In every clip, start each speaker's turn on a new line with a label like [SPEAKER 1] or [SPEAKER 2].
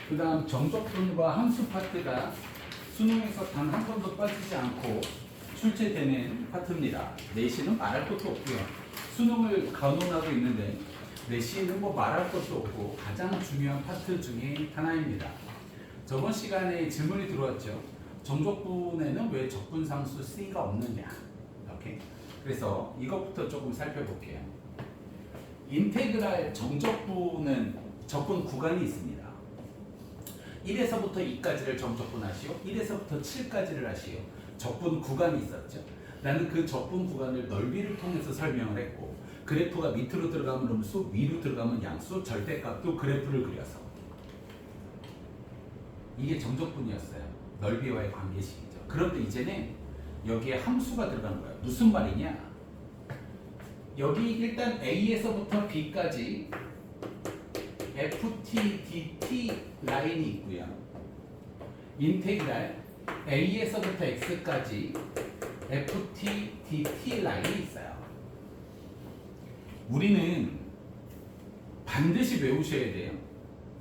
[SPEAKER 1] 그 다음 정적분과 함수 파트가 수능에서 단 한 번도 빠지지 않고 출제되는 파트입니다. 내신은 말할 것도 없고요. 수능을 간호하고 있는데 내신은 뭐 말할 것도 없고 가장 중요한 파트 중에 하나입니다. 저번 시간에 질문이 들어왔죠. 정적분에는 왜 적분상수 C가 없느냐. 이렇게. 그래서 이것부터 조금 살펴볼게요. 인테그랄 정적분은 적분 구간이 있습니다. 1에서부터 2까지를 정적분하시오. 1에서부터 7까지를 하시오. 적분 구간이 있었죠. 나는 그 적분 구간을 넓이를 통해서 설명을 했고, 그래프가 밑으로 들어가면 음수, 위로 들어가면 양수, 절대값도 그래프를 그려서 이게 정적분이었어요. 넓이와의 관계식이죠. 그런데 이제는 여기에 함수가 들어간 거예요. 무슨 말이냐? 여기 일단 A에서부터 B까지 ft, dt 라인이 있고요. 인테그랄 A에서부터 X까지 ft, dt 라인이 있어요. 우리는 반드시 외우셔야 돼요.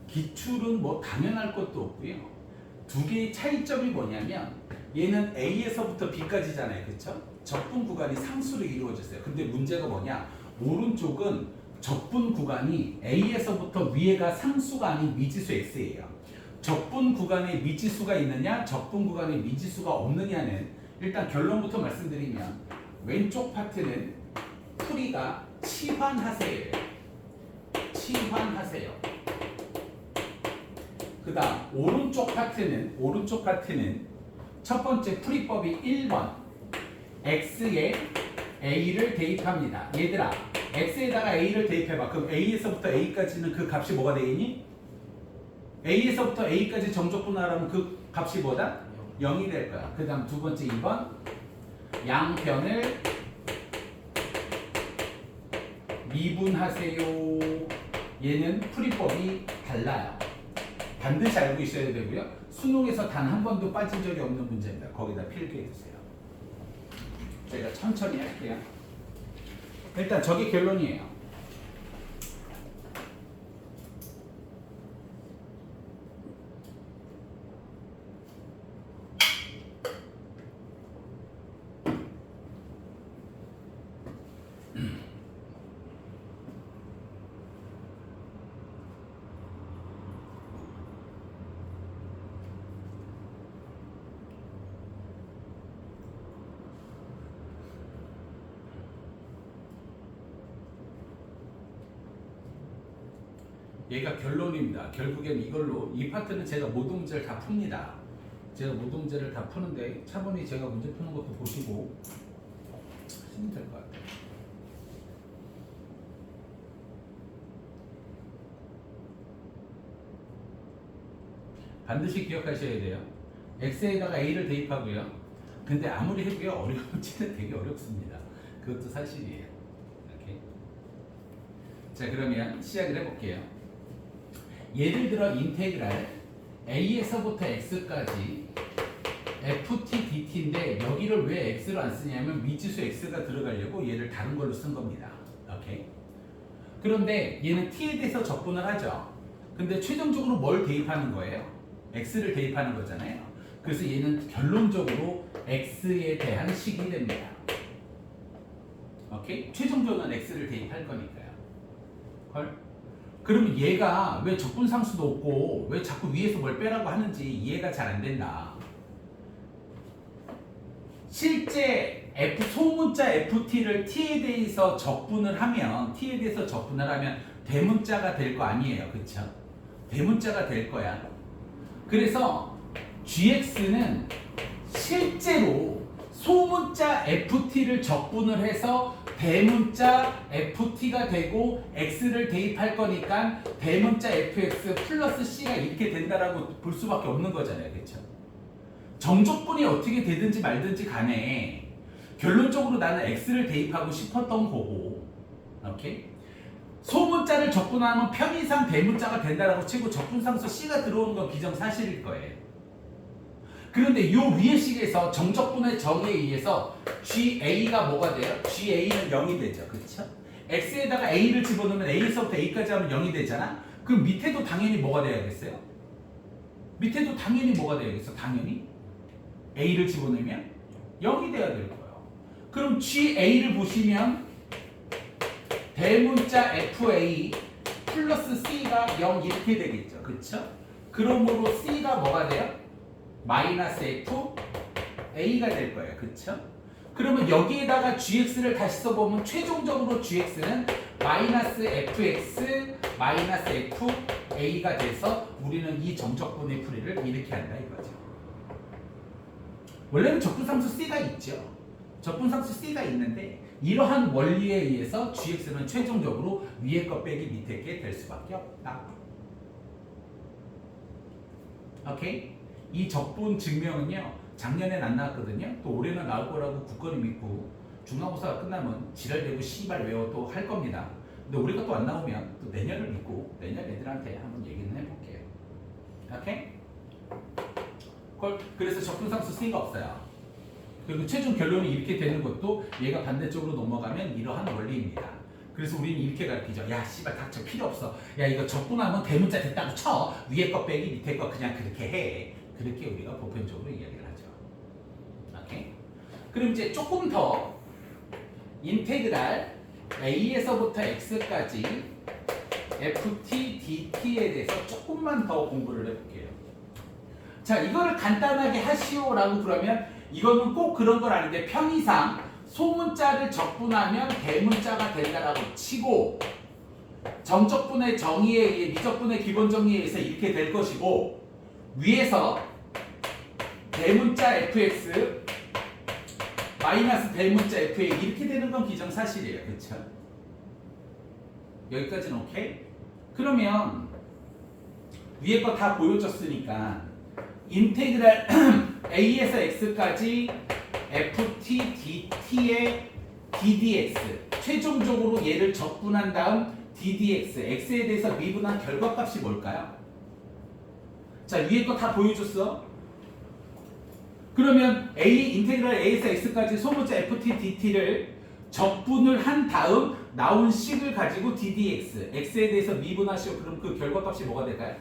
[SPEAKER 1] 기출은 뭐 당연할 것도 없고요. 두 개의 차이점이 뭐냐면 얘는 A에서부터 B까지잖아요. 그렇죠? 적분 구간이 상수로 이루어졌어요. 근데 문제가 뭐냐? 오른쪽은 적분 구간이 A에서부터 위에가 상수가 아닌 미지수 X예요. 적분 구간에 미지수가 있느냐, 적분 구간에 미지수가 없느냐는 일단 결론부터 말씀드리면 왼쪽 파트는 풀이가 치환하세요. 치환하세요. 그 다음 오른쪽 파트는 첫 번째 풀이법이 1번 X에 A를 대입합니다. 얘들아 X에다가 A를 대입해봐. 그럼 A에서부터 A까지는 그 값이 뭐가 되겠니? A에서부터 A까지 정적분하라면 그 값이 뭐다? 0이 될 거야. 그 다음 두 번째 2번 양변을 미분하세요. 얘는 풀이법이 달라요. 반드시 알고 있어야 되고요. 수능에서 단 한 번도 빠진 적이 없는 문제입니다. 거기다 필기해 주세요. 제가 천천히 할게요. 일단 저게 결론이에요. 얘가 결론입니다. 결국엔 이걸로 이 파트는 제가 모든 문제를 다 풉니다. 제가 모든 문제를 다 푸는데 차분히 제가 문제 푸는 것도 보시고 하시면 될 것 같아요. 반드시 기억하셔야 돼요. X에다가 A를 대입하고요. 근데 아무리 해도요 어려운 문제는 되게 어렵습니다. 그것도 사실이에요. 이렇게. 자, 그러면 시작을 해볼게요. 예를 들어 인테그랄 A에서부터 X까지 ft, dt인데 여기를 왜 X로 안 쓰냐면 미지수 X가 들어가려고 얘를 다른 걸로 쓴 겁니다. 오케이? 그런데 얘는 t에 대해서 적분을 하죠. 근데 최종적으로 뭘 대입하는 거예요? X를 대입하는 거잖아요. 그래서 얘는 결론적으로 X에 대한 식이 됩니다. 오케이? 최종적으로는 X를 대입할 거니까요. 헐? 그러면 얘가 왜 적분상수도 없고 왜 자꾸 위에서 뭘 빼라고 하는지 이해가 잘 안 된다. 실제 소문자 ft를 t에 대해서 적분을 하면 대문자가 될 거 아니에요. 그쵸? 대문자가 될 거야. 그래서 gx는 실제로 소문자 ft를 적분을 해서 대문자 ft가 되고 x를 대입할 거니까 대문자 fx 플러스 c가 이렇게 된다라고 볼 수밖에 없는 거잖아요. 그렇죠? 정적분이 어떻게 되든지 말든지 간에 결론적으로 나는 x를 대입하고 싶었던 거고, 오케이? 소문자를 적분하면 편의상 대문자가 된다라고 치고 적분상수 c가 들어오는 건 기정사실일 거예요. 그런데 요 위의 식에서 정적분의 정에 의해서 GA가 뭐가 돼요? GA는 0이 되죠. 그렇죠? X에다가 A를 집어넣으면 A에서부터 A까지 하면 0이 되잖아. 그럼 밑에도 당연히 뭐가 돼야겠어요? 밑에도 당연히 뭐가 돼야겠어? 당연히 A를 집어넣으면 0이 돼야 될 거예요. 그럼 GA를 보시면 대문자 FA 플러스 C가 0 이렇게 되겠죠. 그쵸? 그러므로 C가 뭐가 돼요? 마이너스 F A가 될 거예요. 그쵸? 그러면 여기에다가 GX를 다시 써보면 최종적으로 GX는 마이너스 FX 마이너스 FA가 돼서 우리는 이 정적분의 풀이를 이렇게 한다 이거죠. 원래는 적분상수 C가 있죠. 적분상수 C가 있는데 이러한 원리에 의해서 GX는 최종적으로 위에 거 빼기 밑에 게 될 수밖에 없다. 오케이? 이 적분 증명은요. 작년엔 안 나왔거든요. 또 올해는 나올 거라고 굳건히 믿고 중간고사가 끝나면 지랄되고 씨발 외워 또 할 겁니다. 근데 우리가 또 안 나오면 또 내년을 믿고 내년 애들한테 한번 얘기는 해볼게요. 오케이? 그래서 적분상수 C가 없어요. 그리고 최종 결론이 이렇게 되는 것도 얘가 반대쪽으로 넘어가면 이러한 원리입니다. 그래서 우리는 이렇게 가르치죠. 야 씨발 닥쳐 필요 없어. 야 이거 적분하면 대문자 됐다고 쳐. 위에 거 빼기 밑에 거 그냥 그렇게 해. 그렇게 우리가 보편적으로 이야기를 하죠. 오케이? 그럼 이제 조금 더 인테그랄 A에서부터 X까지 FT, DT에 대해서 조금만 더 공부를 해볼게요. 자, 이거를 간단하게 하시오라고 그러면 이거는 꼭 그런 건 아닌데 편의상 소문자를 적분하면 대문자가 된다라고 치고 정적분의 정의에 의해 미적분의 기본 정의에 의해서 이렇게 될 것이고 위에서 대문자 fx 마이너스 대문자 fa 이렇게 되는 건 기정사실이에요. 그렇죠? 여기까지는 오케이? 그러면 위에 거 다 보여줬으니까 인테그랄 a에서 x까지 ft dt의 ddx 최종적으로 얘를 적분한 다음 ddx x에 대해서 미분한 결과값이 뭘까요? 자, 위에 거 다 보여줬어. 그러면 a 인테그랄 a에서 x까지 소문자 ft dt를 적분을 한 다음 나온 식을 가지고 ddx x에 대해서 미분하시오. 그럼 그 결과값이 뭐가 될까요?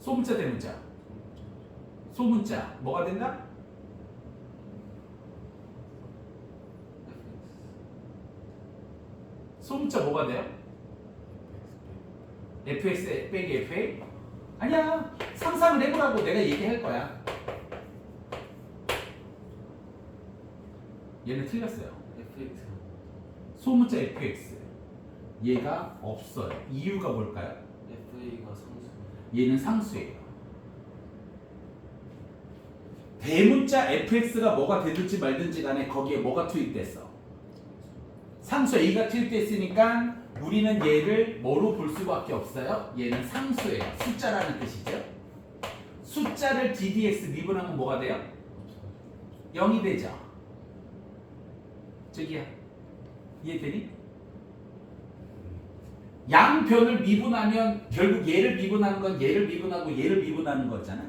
[SPEAKER 1] 소문자 대문자 소문자 뭐가 된다? 소문자 뭐가 돼요? fx 빼기 fa? 아니야, 상상을 해보라고 내가 얘기할 거야. 얘는 틀렸어요.
[SPEAKER 2] fx
[SPEAKER 1] 소문자 fx 얘가 없어요. 이유가 뭘까요?
[SPEAKER 2] fa가 상수.
[SPEAKER 1] 얘는 상수예요. 대문자 fx가 뭐가 되든지 말든지 간에 거기에 뭐가 투입됐어? 상수 a가 투입됐으니까 우리는 얘를 뭐로 볼 수밖에 없어요? 얘는 상수예요. 숫자라는 뜻이죠. 숫자를 ddx 미분하면 뭐가 돼요? 0이 되죠. 저기야, 이해되니? 양변을 미분하면 결국 얘를 미분하는 건 얘를 미분하고 얘를 미분하는 거잖아.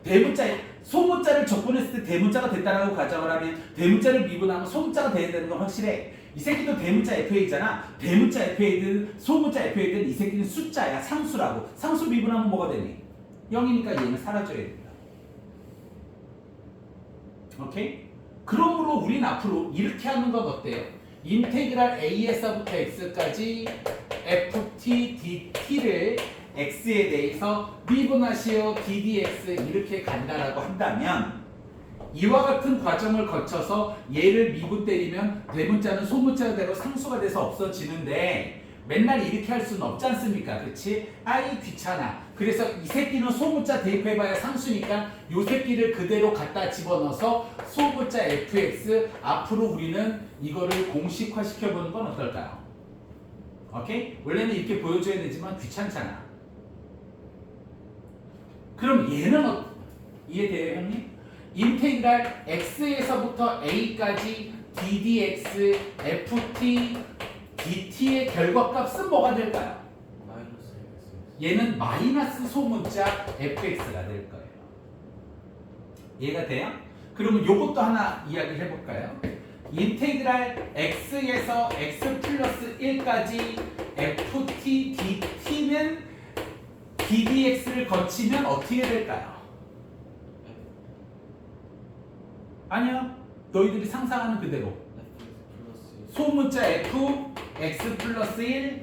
[SPEAKER 1] 대문자, 소문자를 적분했을 때 대문자가 됐다라고 가정을 하면 대문자를 미분하면 소문자가 돼야 되는 건 확실해. 이 새끼도 대문자 FA잖아. 대문자 FA든 소문자 FA든 이 새끼는 숫자야. 상수라고. 상수 미분하면 뭐가 되니? 0이니까 얘는 사라져야 된다. 오케이? 그러므로 우린 앞으로 이렇게 하는 건 어때요? 인테그랄 A에서부터 X까지 FT, DT를 X에 대해서 미분하시오 ddx 이렇게 간다라고 한다면 이와 같은 과정을 거쳐서 얘를 미분 때리면 대문자는 소문자대로 상수가 돼서 없어지는데 맨날 이렇게 할 수는 없지 않습니까? 그치? 아이 귀찮아. 그래서 이 새끼는 소문자 대입해봐야 상수니까 이 새끼를 그대로 갖다 집어넣어서 소문자 fx 앞으로 우리는 이거를 공식화 시켜보는 건 어떨까요? 오케이? 원래는 이렇게 보여줘야 되지만 귀찮잖아. 그럼 얘는 이해돼요, 형님? 인테그랄 x에서부터 a까지 ddx ft dt의 결과값은 뭐가 될까요?
[SPEAKER 2] 마이너스 x.
[SPEAKER 1] 얘는 마이너스 소문자 fx가 될 거예요. 이해가 돼요? 그러면 요것도 하나 이야기를 해볼까요? 인테그랄 x에서 x 플러스 1까지 ft dt는 ddx를 거치면 어떻게 될까요? 아니야. 너희들이 상상하는 그대로.
[SPEAKER 2] 플러스
[SPEAKER 1] 소문자 f x 플러스 1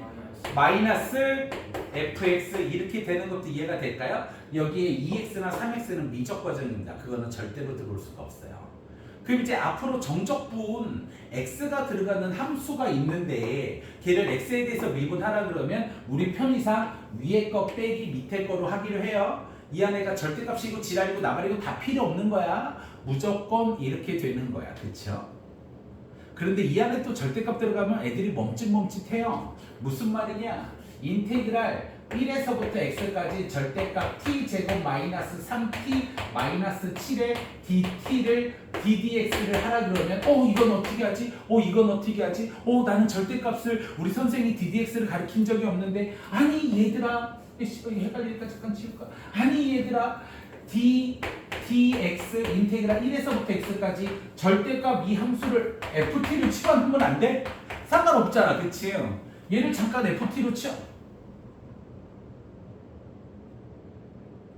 [SPEAKER 2] 마이너스
[SPEAKER 1] 마이너스 fx 이렇게 되는 것도 이해가 될까요? 여기에 2x나 3x는 미적 과정입니다. 그거는 절대로 들어올 수가 없어요. 그럼 이제 앞으로 정적분 x가 들어가는 함수가 있는데 걔를 x에 대해서 미분하라 그러면 우리 편의상 위에 거 빼기 밑에 거로 하기로 해요. 이 안에가 절대값이고 지랄이고 나발이고 다 필요 없는 거야. 무조건 이렇게 되는 거야. 그쵸? 그런데 이 안에 또 절대값 들어가면 애들이 멈칫멈칫해요. 무슨 말이냐? 인테그랄 1에서부터 x까지 절대값 t제곱 마이너스 3t 마이너스 7의 dt를 ddx를 하라 그러면 이건 어떻게 하지? 이건 어떻게 하지? 나는 절대값을 우리 선생님이 ddx를 가르친 적이 없는데 아니 얘들아 헷갈리니까 잠깐 치울까? 아니 얘들아 dx 인테그랄 1에서부터 x까지 절대값 이 함수를 ft를 치환하면 안 돼? 상관없잖아. 그치? 얘를 잠깐 ft로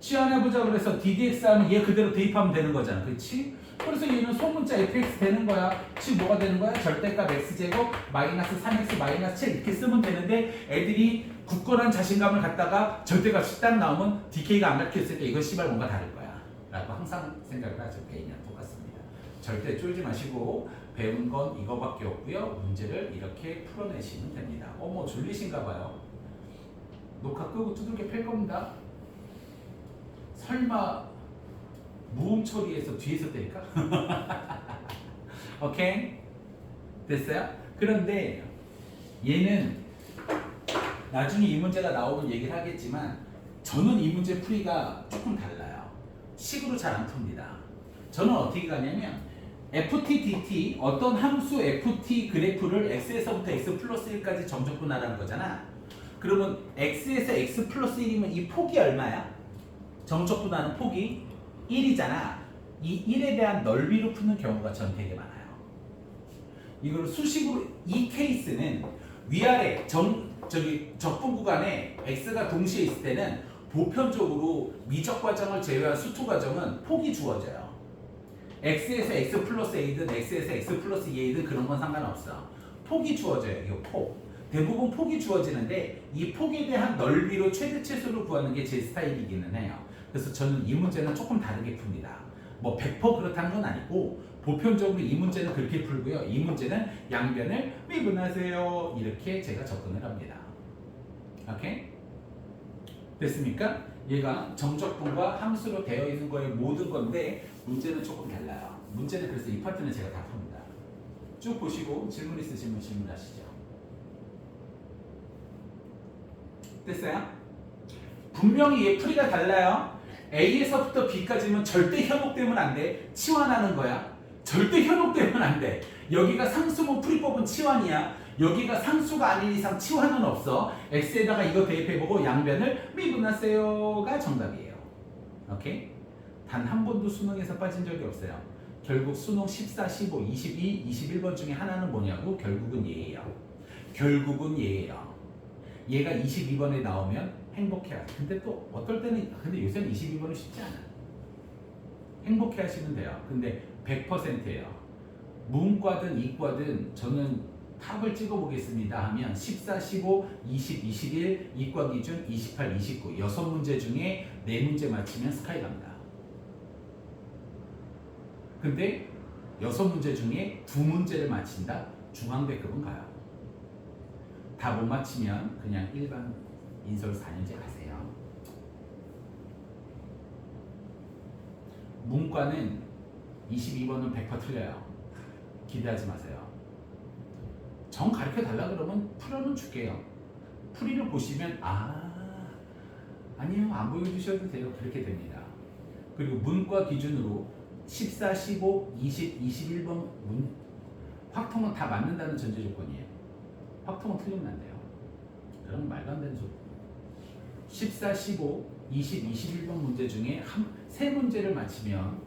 [SPEAKER 1] 치환해보자 그래서 ddx 하면 얘 그대로 대입하면 되는 거잖아. 그치? 그래서 얘는 소문자 fx 되는 거야. 즉 뭐가 되는 거야? 절대값 x제곱 마이너스 3x 마이너스 7 이렇게 쓰면 되는데 애들이 굳건한 자신감을 갖다가 절대값이 딱 나오면 DK가 안 가르쳤을 때 이건 씨발 뭔가 다를 거야 라고 항상 생각을 하죠. 개인이랑 똑같습니다. 절대 쫄지 마시고 배운 건 이거밖에 없고요. 문제를 이렇게 풀어내시면 됩니다. 졸리신가 봐요. 녹화 끄고 두들겨 팰 겁니다. 설마 무음 처리해서 뒤에서 때릴까? 오케이? 됐어요? 그런데 얘는 나중에 이 문제가 나오면 얘기를 하겠지만 저는 이 문제 풀이가 조금 달라요. 식으로 잘 안 풉니다. 저는 어떻게 가냐면 ft dt 어떤 함수 ft 그래프를 x에서부터 x 플러스 1까지 정적분하라는 거잖아. 그러면 x에서 x 플러스 1이면 이 폭이 얼마야? 정적분하는 폭이 1이잖아. 이 1에 대한 넓이로 푸는 경우가 전 되게 많아요. 이걸 수식으로 이 케이스는 위아래 적분 구간에 x가 동시에 있을 때는 보편적으로 미적 과정을 제외한 수투 과정은 폭이 주어져요. x에서 x 플러스 a든 x에서 x 플러스 2a든 그런 건 상관없어. 폭이 주어져요. 이 폭. 대부분 폭이 주어지는데 이 폭에 대한 넓이로 최대 최소를 구하는 게 제 스타일이기는 해요. 그래서 저는 이 문제는 조금 다르게 풉니다. 100% 그렇다는 건 아니고 보편적으로 이 문제는 그렇게 풀고요. 이 문제는 양변을 미분하세요. 이렇게 제가 접근을 합니다. 오케이? 됐습니까? 얘가 정적분과 함수로 되어 있는 거의 모든 건데 문제는 조금 달라요. 문제는 그래서 이 파트는 제가 다 풉니다. 쭉 보시고 질문 있으시면 질문하시죠. 됐어요? 분명히 얘 풀이가 달라요. A에서부터 B까지면 절대 현혹되면 안 돼. 치환하는 거야. 절대 현혹되면 안 돼. 여기가 상수모 풀이법은 치환이야. 여기가 상수가 아닌 이상 치환은 없어. X에다가 이거 대입해보고 양변을 미분하세요가 정답이에요. 오케이? 단 한 번도 수능에서 빠진 적이 없어요. 결국 수능 14, 15, 22, 21번 중에 하나는 뭐냐고? 결국은 얘예요. 결국은 얘예요. 얘가 22번에 나오면 행복해. 근데 또 어떨 때는 근데 요새는 22번은 쉽지 않아. 행복해 하시면 돼요. 근데 100%예요. 문과든 이과든 저는 탑을 찍어보겠습니다 하면 14, 15, 20, 21 이과 기준 28, 29 6문제 중에 4문제 맞히면 스카이 갑니다. 근데 6문제 중에 2문제를 맞힌다? 중앙대급은 가요. 다 못 맞히면 그냥 일반 인설 4년제 가세요. 문과는 22번은 100% 틀려요. 기대하지 마세요. 정 가르쳐 달라 그러면 풀어는 줄게요. 풀이를 보시면 아니요 안 보여주셔도 돼요. 그렇게 됩니다. 그리고 문과 기준으로 14, 15, 20, 21번 확통은 다 맞는다는 전제 조건이에요. 확통은 틀리면 안 돼요. 그럼 말도 안 되는 소리. 14, 15, 20, 21번 문제 중에 3문제를 맞히면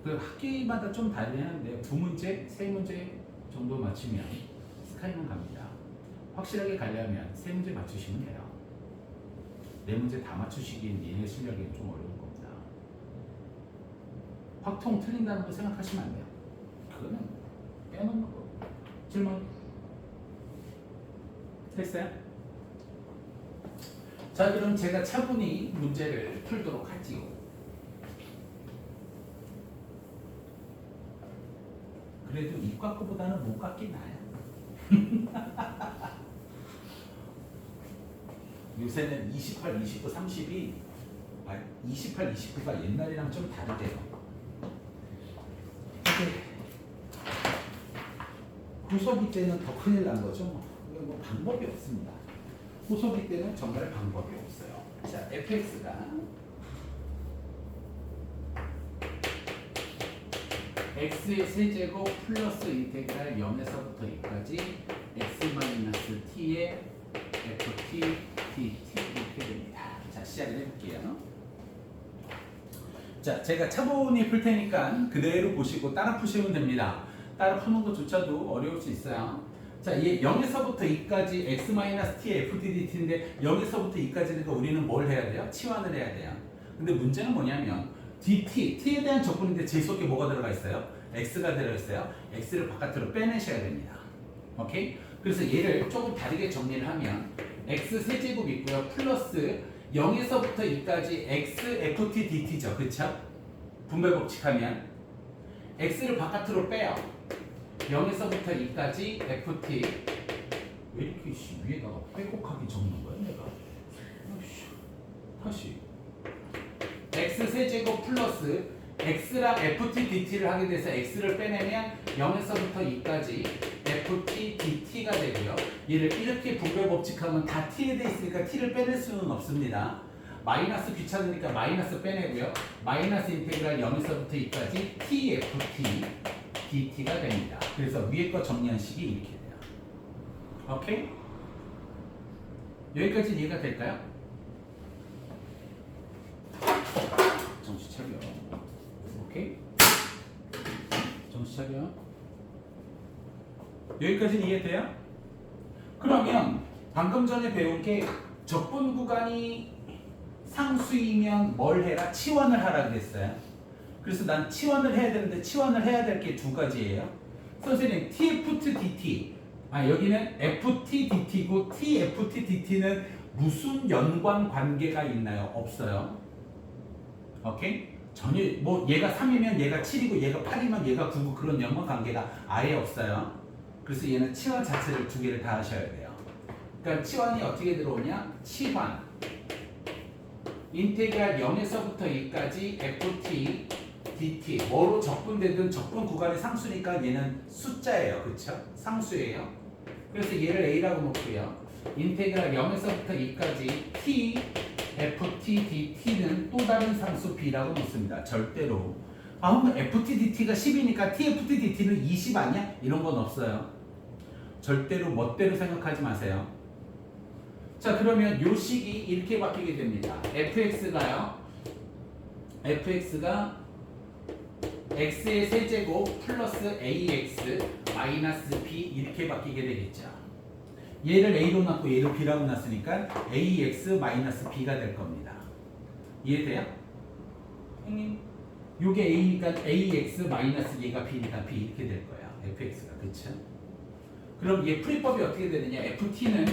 [SPEAKER 1] 그 학기마다 좀 다르긴 하는데 두 문제, 세 문제 정도 맞추면 스카이는 갑니다. 확실하게 가려면 세 문제 맞추시면 돼요. 네 문제 다 맞추시기엔 얘네 실력이 좀 어려운 겁니다. 확통 틀린다는 거 생각하시면 안 돼요. 그거는 빼놓는 거. 질문 됐어요? 자, 그럼 제가 차분히 문제를 풀도록 하지요. 그래도 이과 거보다는 문과끼 나아요. 요새는 28, 29, 30이 28, 29가 옛날이랑 좀 다르대요. 후소기 때는 더 큰일 난 거죠. 뭐 방법이 없습니다. 후소기 때는 정말 방법이 없어요. 자, fx가 x의 세제곱 플러스 인테그랄 0에서부터 2까지 x-t의 ft dt 이렇게 됩니다. 자, 시작을 해볼게요. 자, 제가 차분히 풀 테니까 그대로 보시고 따라 푸시면 됩니다. 따라 푸는 것조차도 어려울 수 있어요. 자, 얘 0에서부터 2까지 x-t의 ft dt인데 0에서부터 2까지니까 우리는 뭘 해야 돼요? 치환을 해야 돼요. 근데 문제는 뭐냐면 dt, t에 대한 적분인데 제 속에 뭐가 들어가 있어요? x가 들어있어요. x를 바깥으로 빼내셔야 됩니다. 오케이? 그래서 얘를 조금 다르게 정리를 하면 x 세제곱 있고요. 플러스 0에서부터 2까지 x ft dt죠. 그쵸? 분배 법칙하면 x를 바깥으로 빼요. 0에서부터 2까지 ft 왜 이렇게 위에다가 빼곡하게 적는 거야 내가? 다시 x 세제곱 플러스 x랑 ft dt를 하게 돼서 x를 빼내면 0에서부터 2까지 ft dt가 되고요. 얘를 이렇게 분배 법칙하면 다 t에 돼 있으니까 t를 빼낼 수는 없습니다. 마이너스 귀찮으니까 마이너스 빼내고요. 마이너스 인테그랄 0에서부터 2까지 tft dt가 됩니다. 그래서 위에 거 정리한 식이 이렇게 돼요. 오케이? 여기까지 이해가 될까요? 정신 차려. 오케이? 정신 차려. 여기까지는 이해돼요? 그러면 방금 전에 배운 게 적분 구간이 상수이면 뭘 해라? 치환을 하라 그랬어요. 그래서 난 치환을 해야 되는데 치환을 해야 될 게 두 가지예요. 선생님 tft dt 여기는 ft dt고 tft dt는 무슨 연관 관계가 있나요? 없어요. 오케이? 전혀 뭐 얘가 3이면 얘가 7이고 얘가 8이면 얘가 9고 그런 연관 관계가 아예 없어요. 그래서 얘는 치환 자체를 두 개를 다 하셔야 돼요. 그러니까 치환이 어떻게 들어오냐? 치환 인테그랄 0에서부터 2까지 ft dt 뭐로 적분되든 적분 구간의 상수니까 얘는 숫자예요. 그쵸? 상수예요. 그래서 얘를 a라고 놓고요. 인테그랄 0에서부터 2까지 t ft dt는 또 다른 상수 b라고 놓습니다. 절대로 그럼 ft dt가 10이니까 tft dt는 20 아니야? 이런 건 없어요. 절대로 멋대로 생각하지 마세요. 자, 그러면 요 식이 이렇게 바뀌게 됩니다. fx가 x의 세제곱 플러스 ax 마이너스 b 이렇게 바뀌게 되겠죠. 얘를 a로 놨고 얘를 b라고 놨으니까 ax 마이너스 b가 될 겁니다. 이해돼요? 형님, 요게 a니까 ax 마이너스 얘가 b니까 b 이렇게 될 거야. fx가. 그쵸? 그럼 얘 풀이법이 어떻게 되느냐? ft는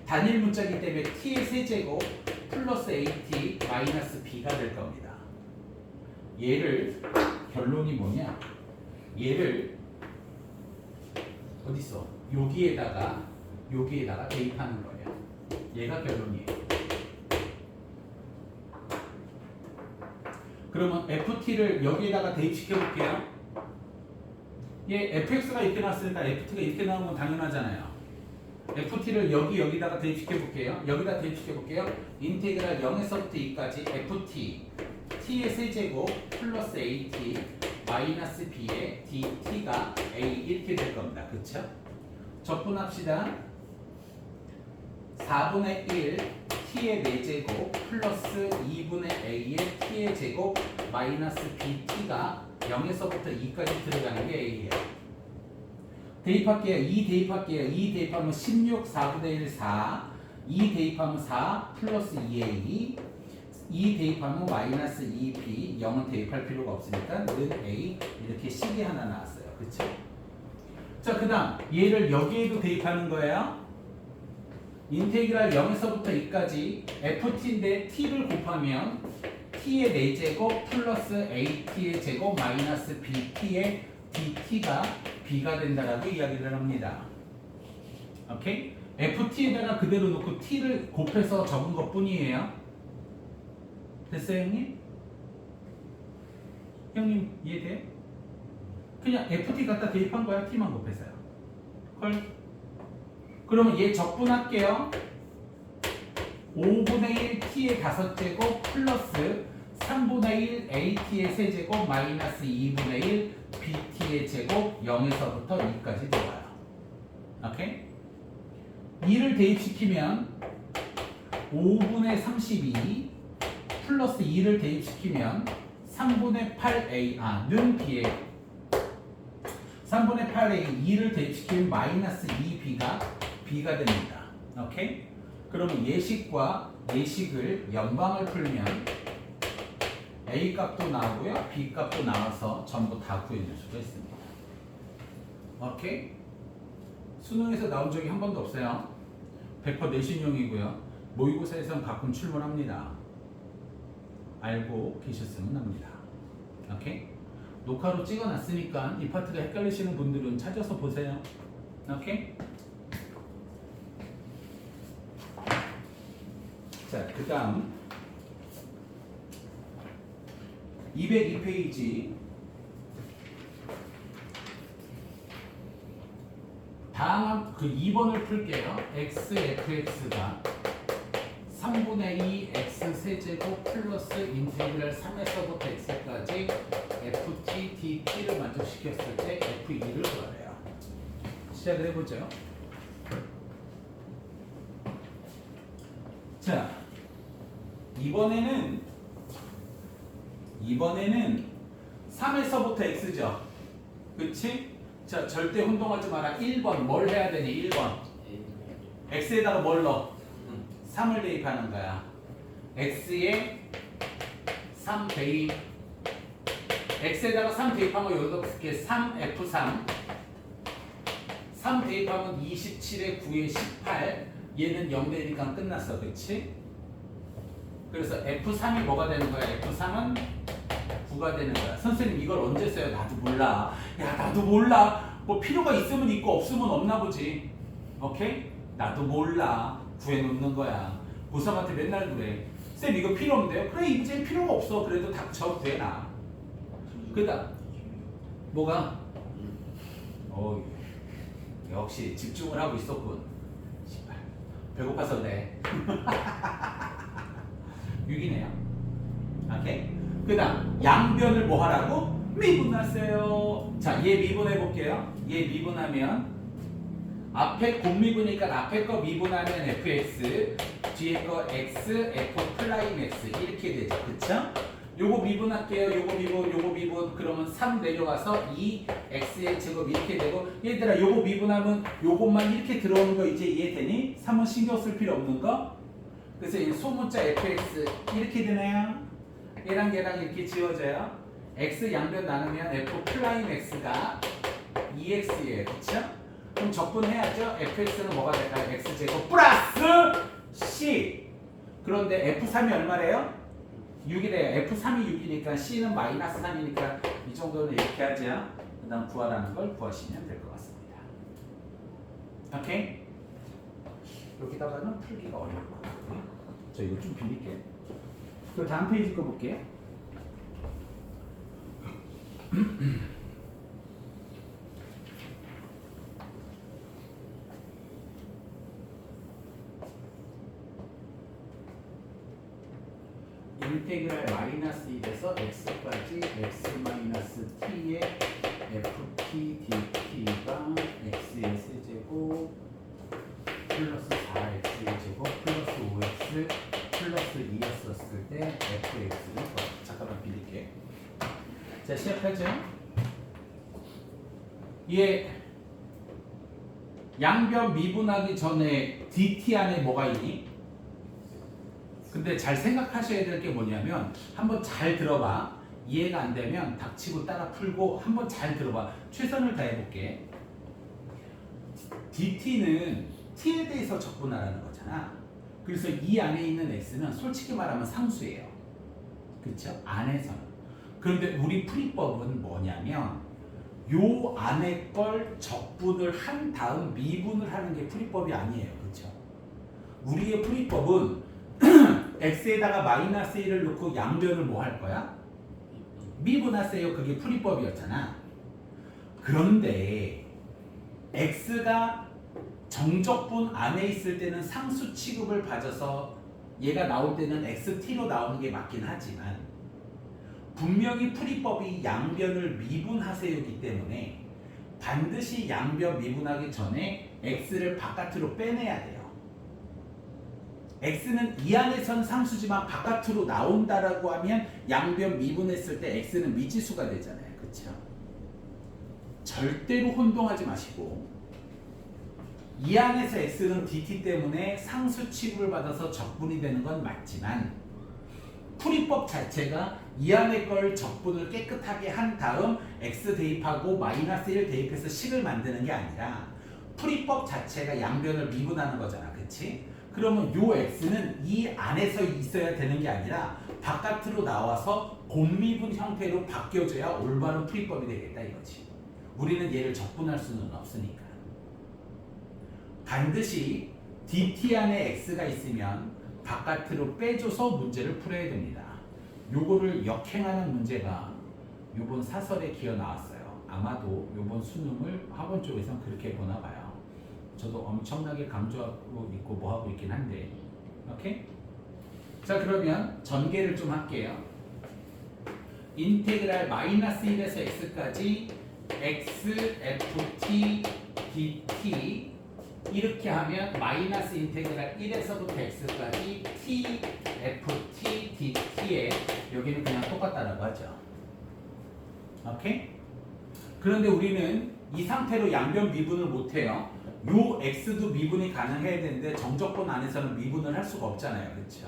[SPEAKER 1] 단일 문자이기 때문에 t의 세제곱 플러스 at 마이너스 b가 될 겁니다. 얘를 결론이 뭐냐? 얘를 어딨어? 여기에다가 대입하는 거예요. 얘가 결론이에요. 그러면 ft를 여기에다가 대입시켜 볼게요. 얘 fx가 이렇게 나왔으니까 ft가 이렇게 나오는 건 당연하잖아요. ft를 여기다가 대입시켜 볼게요. 여기다 대입시켜 볼게요. 인테그랄 0에서부터 2까지 ft t의 세제곱 플러스 at 마이너스 b의 dt가 a 이렇게 될 겁니다. 그쵸? 적분합시다. 4분의 1 t t의 4제곱 플러스 2분의 a의 t의 제곱 마이너스 bt가 0에서부터 2까지 들어가는 게 a예요. 대입할게요. 2 대입할게요. 2 대입하면 16 4분의 1 4 2 대입하면 4 플러스 2a 2 대입하면 마이너스 2b 0은 대입할 필요가 없으니까 는 a 이렇게 식이 하나 나왔어요. 그쵸? 자, 그 다음 얘를 여기에도 대입하는 거예요. 인테그랄 0에서부터 2까지 ft인데 t를 곱하면 t의 4제곱 플러스 at의 제곱 마이너스 bt의 dt가 b가 된다라고 이야기를 합니다. 오케이? ft에다가 그대로 놓고 t를 곱해서 적은 것 뿐이에요. 됐어요, 형님? 형님 이해돼요? 그냥 ft 갖다 대입한 거야. t만 곱해서요. 헐. 그러면 얘 적분할게요. 5분의 1 t의 5제곱 플러스 3분의 1 at의 세제곱 마이너스 2분의 1 bt의 제곱 0에서부터 2까지 들어와요. 오케이? 2를 대입시키면 5분의 32 플러스 2를 대입시키면 3분의 8a 는 b에 3분의 8a 2를 대입시키면 마이너스 2b가 b가 됩니다. 오케이? 그러면 예식과 예식을 연방을 풀면 a 값도 나오고요, b 값도 나와서 전부 다 구해낼 수가 있습니다. 오케이? 수능에서 나온 적이 한 번도 없어요. 100% 내신용이고요. 모의고사에서는 가끔 출몰합니다. 알고 계셨으면 합니다. 오케이? 녹화로 찍어놨으니까 이 파트가 헷갈리시는 분들은 찾아서 보세요. 오케이? 자, 그 다음 202페이지 다음 그 2번을 풀게요. x fx가 3분의 2 x 세제곱 플러스 인테그랄 3에서부터 x까지 ft dt를 만족시켰을 때 f2를 구하래요. 시작을 해보죠. 자, 이번에는 3에서부터 x죠. 그치? 자, 절대 혼동하지 마라. 1번 뭘 해야 되니? 1번 x에다가 뭘 넣어? 3을 대입하는 거야. x에 3 대입 x에다가 3 대입하면 여기다 쓸게. 3f3 3 대입하면 27에 9에 18 얘는 0 되니까 끝났어. 그치? 그래서 f3이 뭐가 되는 거야? f3은 9가 되는 거야. 선생님 이걸 언제 써요? 나도 몰라. 야, 나도 몰라. 뭐 필요가 있으면 있고 없으면 없나 보지. 오케이? 나도 몰라. 구해놓는 거야. 고3한테 맨날 그래. 쌤 이거 필요 없는데요? 그래, 이제 필요가 없어. 그래도 닥쳐 구해놔. 그 다음 뭐가? 역시 집중을 하고 있었군. 씨발, 배고파서 그래. 6이네요. 오케이? 그 다음 양변을 뭐 하라고? 미분하세요. 자, 얘 미분해 볼게요. 얘 미분하면 앞에 곱미분이니까 앞에 거 미분하면 fx, 뒤에 거 x, f 플라임 x 이렇게 되죠. 그쵸? 요거 미분할게요. 요거 미분 그러면 3 내려와서 2 x의 제곱 이렇게 되고, 얘들아 요거 미분하면 요것만 이렇게 들어오는 거 이제 이해되니? 3은 신경 쓸 필요 없는 거? 그래서 이 소문자 fx 이렇게 되네요. 얘랑 얘랑 이렇게 지워져요. x 양변 나누면 f 플라임 x가 2x예요. 그쵸? 그럼 적분해야죠. fx는 뭐가 될까요? x제곱 플러스 c. 그런데 f3이 얼마래요? 6이래요. f3이 6이니까 c는 마이너스 3이니까 이 정도는 이렇게 하죠. 그 다음 구하라는 걸 구하시면 될 것 같습니다. 오케이? 여기다가는 풀기가 어려울 것 같아요. 저 이거 좀 빌릴게요. 그 다음 페이지 거 볼게요. 인테그랄 마이너스 1에서 x까지 x 마이너스 t의 ft dt가 x의 세제곱 플러스 4x의 제곱 플러스 5x 때 fx는 잠깐만 빌릴게. 자, 시작하죠. 얘 양변 미분하기 전에 dt 안에 뭐가 있니? 근데 잘 생각하셔야 될 게 뭐냐면 한번 잘 들어봐. 이해가 안 되면 닥치고 따라 풀고 한번 잘 들어봐. 최선을 다해볼게. dt는 t에 대해서 적분하라는 거잖아. 그래서 이 안에 있는 x는 솔직히 말하면 상수예요. 그렇죠? 안에서는. 그런데 우리 풀이법은 뭐냐면 요 안에 걸 적분을 한 다음 미분을 하는 게 풀이법이 아니에요. 그렇죠? 우리의 풀이법은 x에다가 마이너스 1을 넣고 양변을 뭐 할 거야? 미분하세요. 그게 풀이법이었잖아. 그런데 x가 정적분 안에 있을 때는 상수 취급을 받아서 얘가 나올 때는 xt로 나오는 게 맞긴 하지만 분명히 풀이법이 양변을 미분하세요이기 때문에 반드시 양변 미분하기 전에 x를 바깥으로 빼내야 돼요. x는 이 안에선 상수지만 바깥으로 나온다라고 하면 양변 미분했을 때 x는 미지수가 되잖아요. 그렇죠? 절대로 혼동하지 마시고 이 안에서 x는 dt 때문에 상수 취급을 받아서 적분이 되는 건 맞지만 풀이법 자체가 이 안에 걸 적분을 깨끗하게 한 다음 x 대입하고 마이너스 1 대입해서 식을 만드는 게 아니라 풀이법 자체가 양변을 미분하는 거잖아. 그치? 그러면 요 x는 이 안에서 있어야 되는 게 아니라 바깥으로 나와서 곱미분 형태로 바뀌어줘야 올바른 풀이법이 되겠다 이거지. 우리는 얘를 적분할 수는 없으니까. 반드시 dt 안에 x가 있으면 바깥으로 빼줘서 문제를 풀어야 됩니다. 요거를 역행하는 문제가 요번 사설에 기어 나왔어요. 아마도 요번 수능을 학원 쪽에서는 그렇게 보나 봐요. 저도 엄청나게 강조하고 있고 뭐하고 있긴 한데. 오케이? 자, 그러면 전개를 좀 할게요. 인테그랄 마이너스 1에서 x까지 x ft dt 이렇게 하면 마이너스 인테그랄 1에서부터 x까지 t ft dt에 여기는 그냥 똑같다라고 하죠. 오케이? 그런데 우리는 이 상태로 양변 미분을 못해요. 요 x도 미분이 가능해야 되는데 정적분 안에서는 미분을 할 수가 없잖아요. 그렇죠?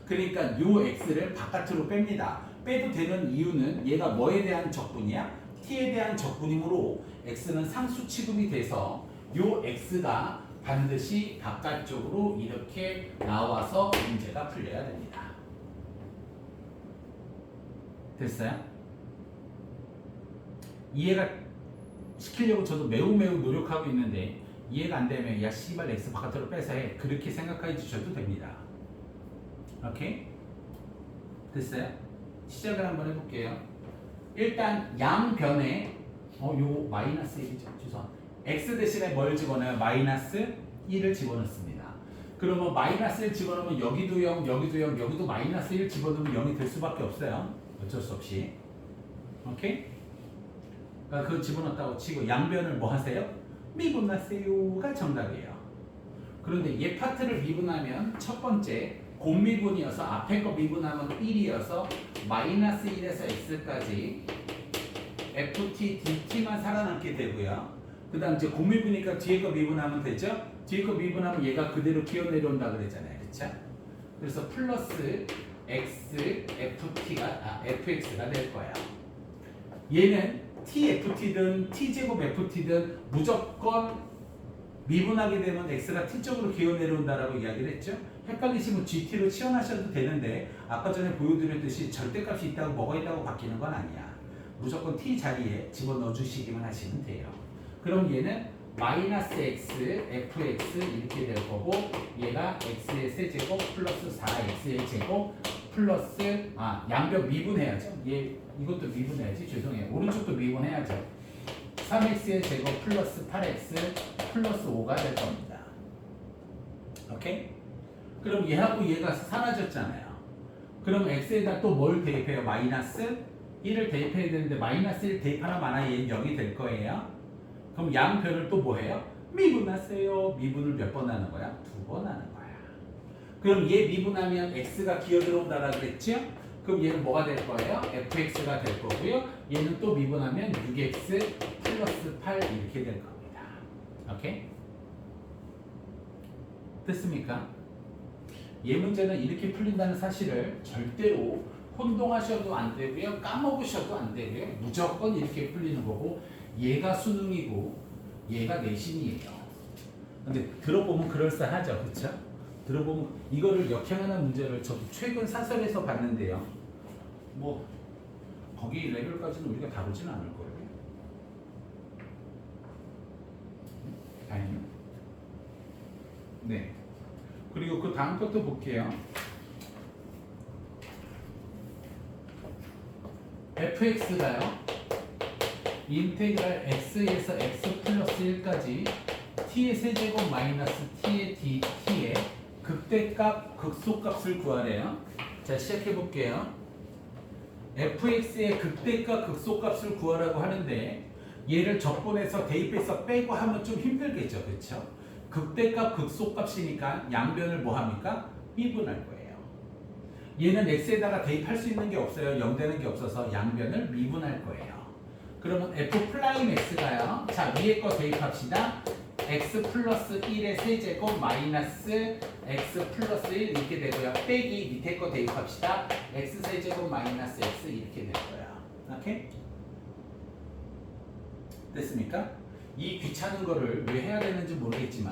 [SPEAKER 1] 그러니까 요 x를 바깥으로 뺍니다. 빼도 되는 이유는 얘가 뭐에 대한 적분이야? t에 대한 적분이므로 x는 상수 취급이 돼서 요 x가 반드시 바깥쪽으로 이렇게 나와서 문제가 풀려야 됩니다. 됐어요? 이해가 시키려고 저도 매우 노력하고 있는데 이해가 안 되면 야 씨발 x 바깥으로 빼서 해. 그렇게 생각해 주셔도 됩니다. 오케이? 됐어요? 시작을 한번 해볼게요. 일단 양변에 요 마이너스 1이죠. 죄송합니다. x 대신에 뭘 집어넣어요? 마이너스 1을 집어넣습니다. 그러면 마이너스 1 집어넣으면 여기도 0, 여기도 0, 여기도 마이너스 1 집어넣으면 0이 될 수밖에 없어요. 어쩔 수 없이. 오케이? 그러니까 그거 집어넣었다고 치고 양변을 뭐 하세요? 미분하세요가 정답이에요. 그런데 얘 파트를 미분하면 첫 번째 곱미분이어서 앞에 거 미분하면 1이어서 마이너스 1에서 x까지 ft dt만 살아남게 되고요. 그 다음 이제 곱미분이니까 뒤에 거 미분하면 되죠? 뒤에 거 미분하면 얘가 그대로 기어 내려온다 그랬잖아요. 그쵸? 그래서 플러스 x fx가 될 거야. 얘는 tft든 t제곱 ft든 무조건 미분하게 되면 x가 t쪽으로 기어 내려온다라고 이야기를 했죠. 헷갈리시면 gt로 치환하셔도 되는데 아까 전에 보여드렸듯이 절대값이 있다고 뭐가 있다고 바뀌는 건 아니야. 무조건 t 자리에 집어넣어 주시기만 하시면 돼요. 그럼 얘는 마이너스 x fx 이렇게 될 거고 얘가 x의 세제곱 플러스 4x의 제곱 플러스 양변 미분해야죠. 얘 이것도 미분해야지. 죄송해요. 오른쪽도 미분해야죠. 3x의 제곱 플러스 8x 플러스 5가 될 겁니다. 오케이? 그럼 얘하고 얘가 사라졌잖아요. 그럼 x에다 또 뭘 대입해요? 마이너스 1을 대입해야 되는데 마이너스 1 대입하나 마나 얘는 0이 될 거예요. 그럼 양변을 또 뭐 해요? 미분하세요. 미분을 몇 번 하는 거야? 2번 하는 거야. 그럼 얘 미분하면 x가 기어 들어온다라 그랬죠? 그럼 얘는 뭐가 될 거예요? fx가 될 거고요. 얘는 또 미분하면 6x 플러스 8 이렇게 될 겁니다. 오케이? 됐습니까? 얘 문제는 이렇게 풀린다는 사실을 절대로 혼동하셔도 안 되고요. 까먹으셔도 안 되고요. 무조건 이렇게 풀리는 거고 얘가 수능이고 얘가 내신이에요. 근데 들어보면 그럴싸하죠. 그쵸? 들어보면 이거를 역행하는 문제를 저도 최근 사설에서 봤는데요. 뭐 거기 레벨까지는 우리가 다루지는 않을 거예요. 다행이요. 네. 그리고 그 다음 것도 볼게요. fx가요. 인테그랄 x에서 x 플러스 1까지 t의 세제곱 마이너스 t의 dt의 극대값, 극소값을 구하래요. 자, 시작해 볼게요. fx의 극대값, 극소값을 구하라고 하는데 얘를 적분해서 대입해서 빼고 하면 좀 힘들겠죠, 그렇죠? 극대값, 극소값이니까 양변을 뭐 합니까? 미분할 거예요. 얘는 x에다가 대입할 수 있는 게 없어요. 0 되는 게 없어서 양변을 미분할 거예요. 그러면 f 프라임 x가요. 자, 위에 거 대입합시다. x 플러스 1의 세제곱 마이너스 x 플러스 1 이렇게 되고요. 빼기 밑에 거 대입합시다. x 세제곱 마이너스 x 이렇게 될 거예요. 오케이? 됐습니까? 이 귀찮은 거를 왜 해야 되는지 모르겠지만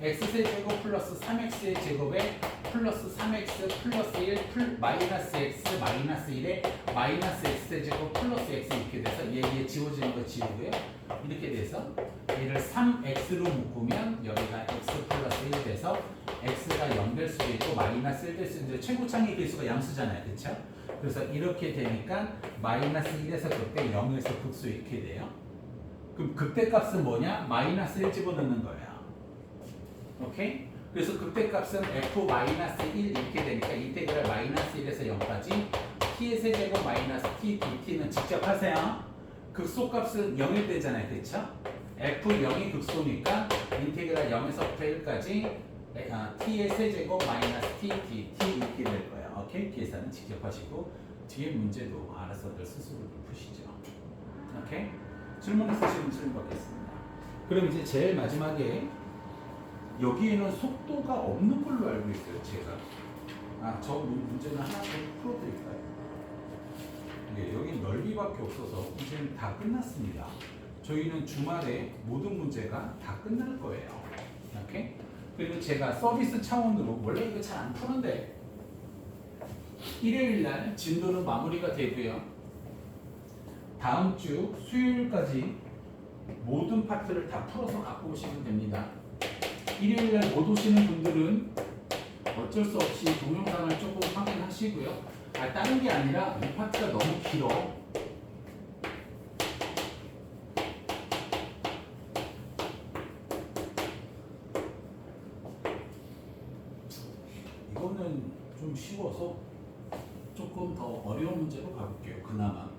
[SPEAKER 1] x세제곱 플러스 3x의 제곱에 플러스 3x 플러스 1 마이너스 x 마이너스 1에 마이너스 x세제곱 플러스 x 이렇게 돼서 얘 지워지는 거 지우고요. 이렇게 돼서 얘를 3x로 묶으면 여기가 x 플러스 1 돼서 x가 0 될 수도 있고 마이너스 1 될 수도 있는데 최고창의 개수가 양수잖아요. 그렇죠? 그래서 이렇게 되니까 마이너스 1에서 극대 0에서 극수 이렇게 돼요. 그럼 극대값은 뭐냐? 마이너스 1 집어넣는 거예요. 오케이? 그래서 극대값은 f-1 이렇게 되니까 인테그랄 마이너스 1에서 0까지 t의 세제곱 마이너스 t dt는 직접 하세요. 극소값은 0일 되잖아요. 그렇죠? f0이 극소니까 인테그랄 0에서 1까지 t의 세제곱 마이너스 t dt 이렇게 될 거예요. 오케이? 계산은 직접 하시고 뒤에 문제도 알아서들 스스로 푸시죠. 오케이? 질문 있으시면 질문 받겠습니다. 그럼 이제 제일 마지막에 여기에는 속도가 없는 걸로 알고 있어요, 제가. 저 문제는 하나 더 풀어드릴까요? 네, 여기 넓이밖에 없어서 이제는 다 끝났습니다. 저희는 주말에 모든 문제가 다 끝날 거예요. 오케이? 그리고 제가 서비스 차원으로 원래 이거 잘 안 푸는데 일요일 날 진도는 마무리가 되고요. 다음 주 수요일까지 모든 파트를 다 풀어서 갖고 오시면 됩니다. 일요일날 못 오시는 분들은 어쩔 수 없이 동영상을 조금 확인하시고요. 다른 게 아니라 이 파트가 너무 길어. 이거는 좀 쉬워서 조금 더 어려운 문제로 가볼게요. 그나마.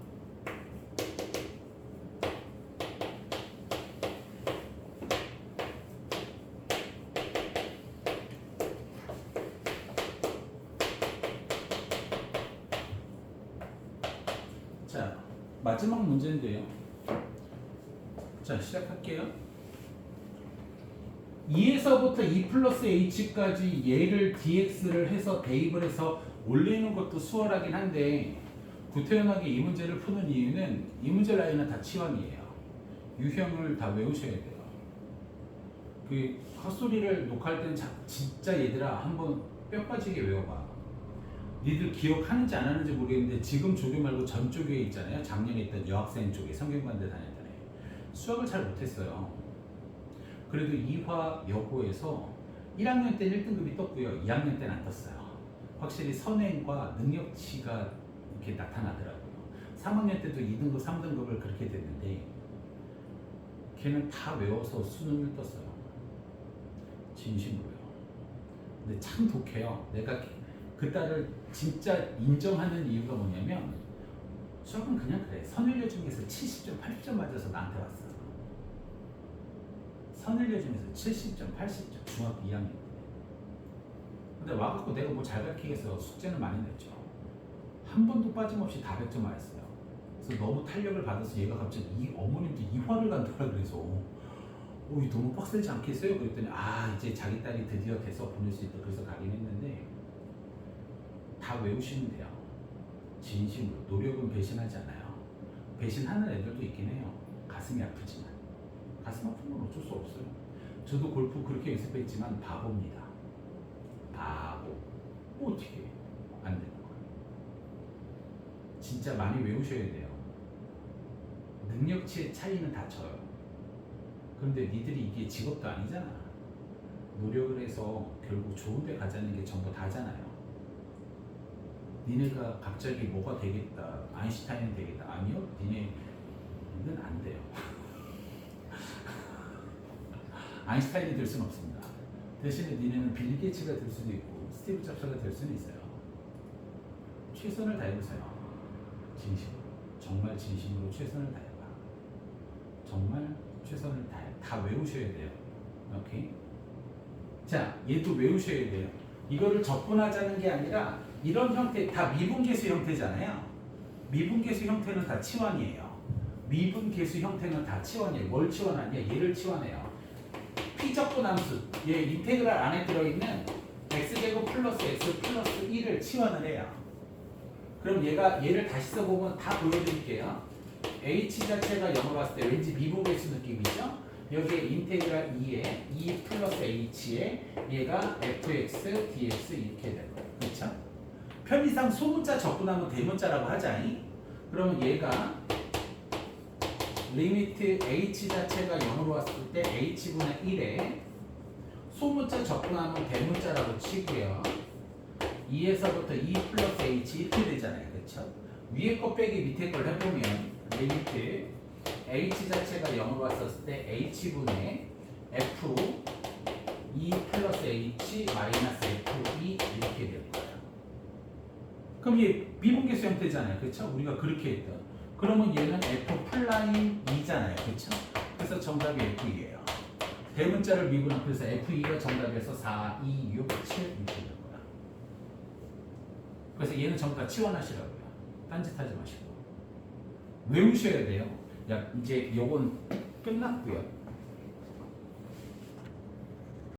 [SPEAKER 1] 자, 마지막 문제인데요. 자, 시작할게요. 2에서부터 2 플러스 h까지 얘를 dx를 해서 대입을 해서 올리는 것도 수월하긴 한데 구태연하게 이 문제를 푸는 이유는 이 문제 라인은 다 치환이에요. 유형을 다 외우셔야 돼요. 그 헛소리를 녹화할 때는 진짜 얘들아 한번 뼈 빠지게 외워봐. 니들 기억하는지 안 하는지 모르겠는데 지금 조교 말고 전 조교에 있잖아요. 작년에 있던 여학생 쪽에 성균관대 다녔던 애. 수학을 잘 못했어요. 그래도 이화 여고에서 1학년 때 1등급이 떴고요. 2학년 때는 안 떴어요. 확실히 선행과 능력치가 이렇게 나타나더라고요. 3학년 때도 2등급, 3등급을 그렇게 됐는데 걔는 다 외워서 수능을 떴어요. 진심으로요. 근데 참 독해요. 내가 그 딸을 진짜 인정하는 이유가 뭐냐면 수학은 그냥 그래. 선을려 중에서 70점, 80점 맞아서 나한테 왔어. 선을려 중에서 70점, 80점 중학교 2학년 때. 근데 와갖고 내가 뭐 잘 가르치겠어. 숙제는 많이 냈죠. 한 번도 빠짐없이 다 100점 맞았어요. 그래서 너무 탄력을 받아서 얘가 갑자기 이 어머님도 이화를 간다라 그래서 너무 빡세지 않겠어요? 그랬더니 이제 자기 딸이 드디어 돼서 보낼 수 있다. 그래서 가긴 했는데 다 외우시면 돼요. 진심으로. 노력은 배신하지 않아요. 배신하는 애들도 있긴 해요. 가슴이 아프지만. 가슴 아픈 건 어쩔 수 없어요. 저도 골프 그렇게 연습했지만 바보입니다. 바보. 뭐 어떻게 안 되는 거야. 진짜 많이 외우셔야 돼요. 능력치의 차이는 다 져요. 그런데 니들이 이게 직업도 아니잖아. 노력을 해서 결국 좋은 데 가자는 게 전부 다잖아요. 니네가 갑자기 뭐가 되겠다, 아인슈타인이 되겠다. 아니요, 니네는 안 돼요. 아인슈타인이 될 수는 없습니다. 대신에 니네는 빌 게이츠가 될 수도 있고 스티브 잡스가 될 수는 있어요. 최선을 다해보세요. 진심으로. 정말 진심으로 최선을 다해봐. 정말 최선을 다해. 다 외우셔야 돼요. 오케이? 자, 얘도 외우셔야 돼요. 이거를 적분하자는 게 아니라 이런 형태, 다 미분계수 형태잖아요. 미분계수 형태는 다 치환이에요. 미분계수 형태는 다 치환이에요. 뭘 치환하냐? 얘를 치환해요. 피적분함수, 얘 인테그랄 안에 들어있는 x제곱 플러스 x 플러스 1을 치환을 해요. 그럼 얘를 다시 써보면 다 보여드릴게요. h 자체가 0으로 왔을 때 왠지 미분계수 느낌이죠? 여기에 인테그랄 2에 2 플러스 h에 얘가 fx, dx 이렇게 되는 거예요. 그렇죠? 편의상 소문자 적분하면 대문자라고 하자니? 그러면 얘가 리미트 h 자체가 0으로 왔을 때 h분의 1에 소문자 적분하면 대문자라고 치고요. 2에서부터 2 플러스 h 이렇게 되잖아요. 그렇죠? 위에 거 빼기 밑에 걸 해보면 리미트 h 자체가 0으로 왔었을 때 h분의 f 2 플러스 h 마이너스 f2 이렇게 될 거예요. 그럼 얘 미분계수 형태잖아요. 그렇죠? 우리가 그렇게 했던. 그러면 얘는 f'2잖아요. 그렇죠? 그래서 정답이 f2예요. 대문자를 미분합해서 f2가 정답에서 4, 2, 6, 7 이렇게 될 거야. 그래서 얘는 전부 다 치환하시라고요. 딴짓하지 마시고. 외우셔야 돼요. 야, 이제 요건 끝났고요.